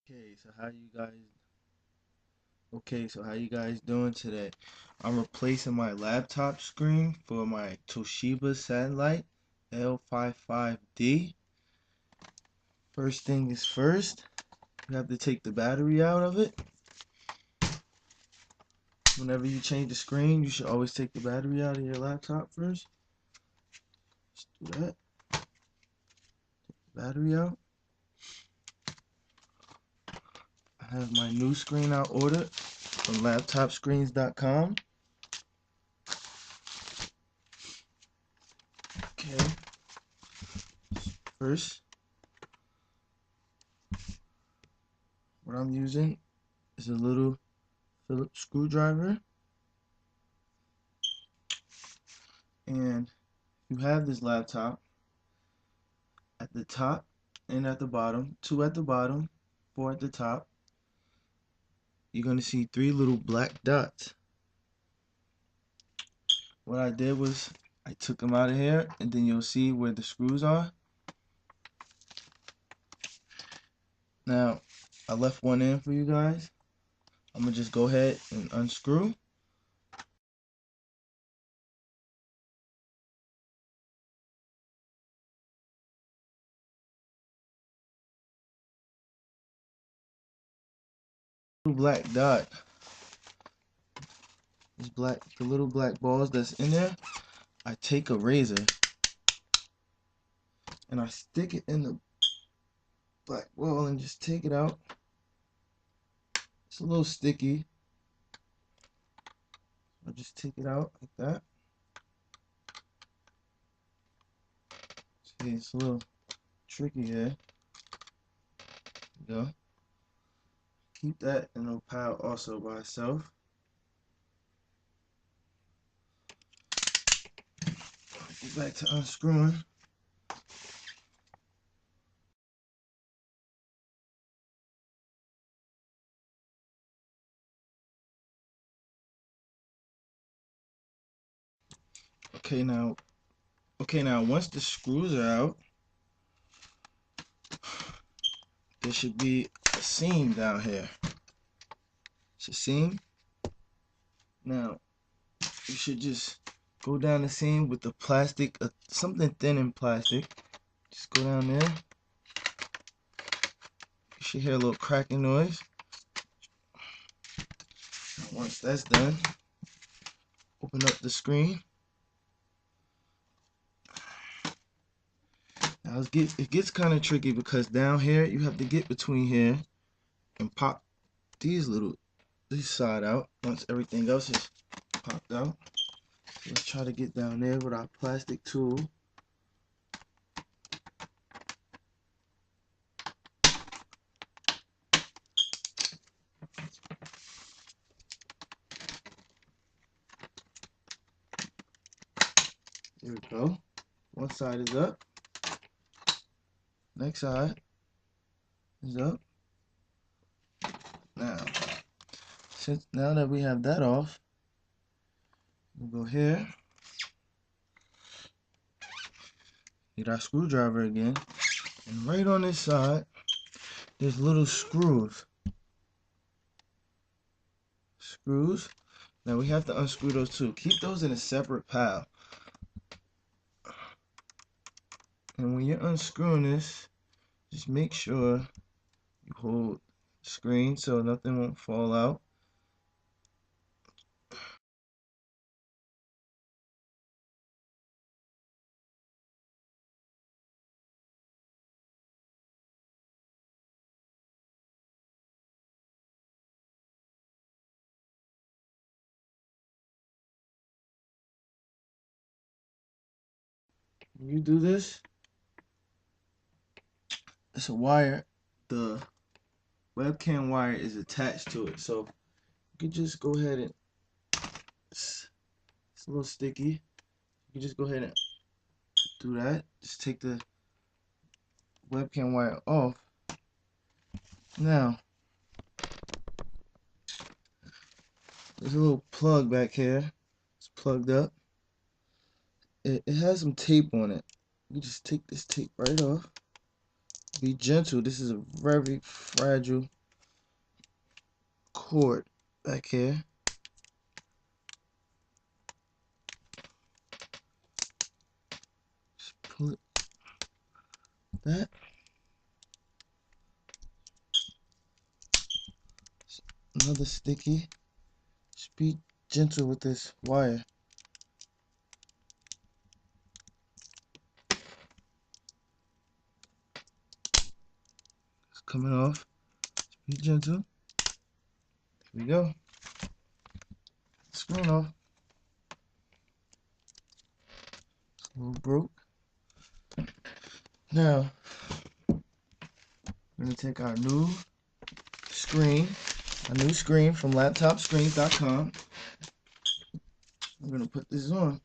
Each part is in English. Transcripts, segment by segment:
Okay, so how you guys doing today? I'm replacing my laptop screen for my Toshiba satellite L55D. First thing is first, you have to take the battery out of it. Whenever you change the screen, you should always take the battery out of your laptop first. Just do that. Battery out. I have my new screen I ordered from laptopscreens.com. Okay, first, what I'm using is a little Phillips screwdriver, and you have this laptop at the top and at the bottom, two at the bottom, four at the top. You're going to see three little black dots. What I did was I took them out of here, and then you'll see where the screws are. Now, I left one in for you guys. I'm going to just go ahead and unscrew. Black dot, this black, the little black balls that's in there, I take a razor and I stick it in the black ball and just take it out. It's a little sticky. I'll just take it out like that. See, it's a little tricky here. There you go. Keep that in a pile also by itself. Get back to unscrewing. Okay now once the screws are out, there should be a seam down here. It's a seam. Now you should just go down the seam with the plastic, something thin in plastic. Just go down there. You should hear a little cracking noise. Once that's done, open up the screen. Now it gets kind of tricky because down here you have to get between here and pop this side out once everything else is popped out. So let's try to get down there with our plastic tool. There we go. One side is up. Next side is up. Now that we have that off, we'll go here. Get our screwdriver again. And right on this side, there's little screws. Now we have to unscrew those too. Keep those in a separate pile. And when you're unscrewing this, just make sure you hold the screen so nothing won't fall out. When you do this, it's a wire. The webcam wire is attached to it, so you can just go ahead and it's a little sticky. You can just go ahead and do that. Just take the webcam wire off. Now there's a little plug back here. It's plugged up. It has some tape on it. You just take this tape right off. Be gentle. This is a very fragile cord back here. Just pull it that. Another sticky. Just be gentle with this wire. It's coming off. Just be gentle. Here we go. Screen off. It's a little broke. Now, we're going to take our new screen from laptopscreens.com. I'm going to put this on.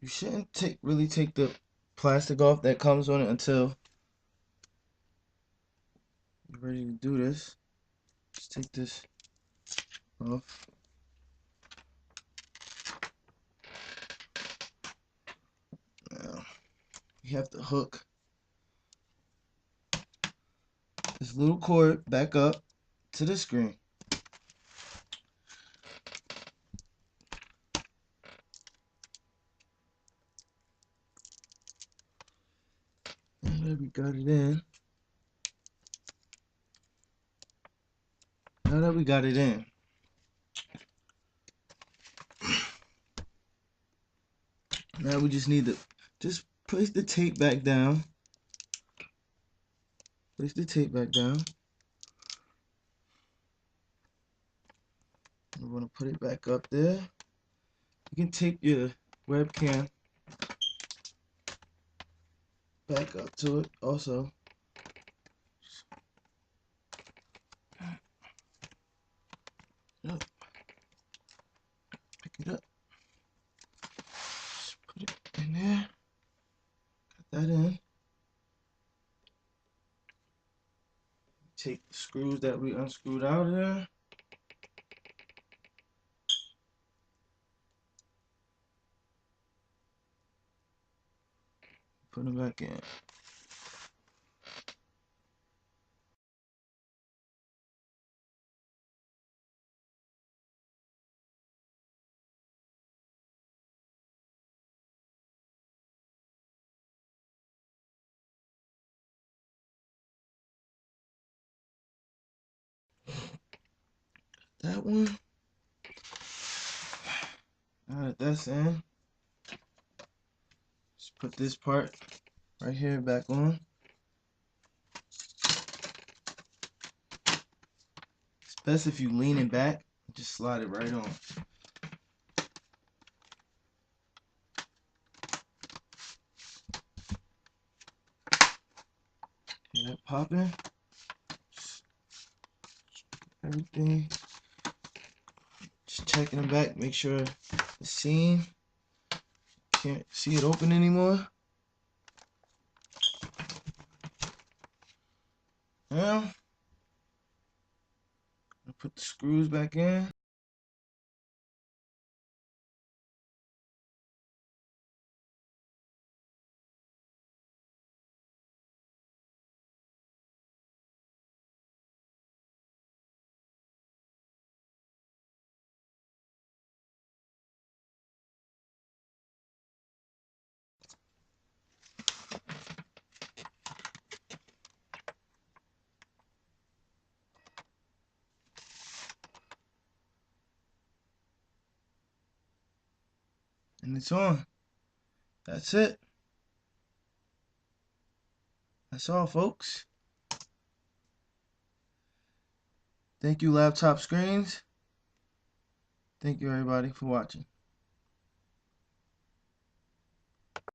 You shouldn't really take the plastic off that comes on it until you're ready to do this. Just take this off. Now, you have to hook this little cord back up to the screen. And there we got it in. Now that we got it in, now we just need to just place the tape back down. Place the tape back down. We're going to put it back up there. You can tape your webcam back up to it also. Yep. Pick it up. Just put it in there. Got that in. Take the screws that we unscrewed out of there. Put them back in. That one. Now that that's in, just put this part right here back on. It's best if you lean it back and just slide it right on. Hear that popping? Everything. Just checking the back, make sure the seam, can't see it open anymore. Now, I'll put the screws back in. And it's on. That's it. That's all, folks. Thank you, Laptop Screens. Thank you, everybody, for watching.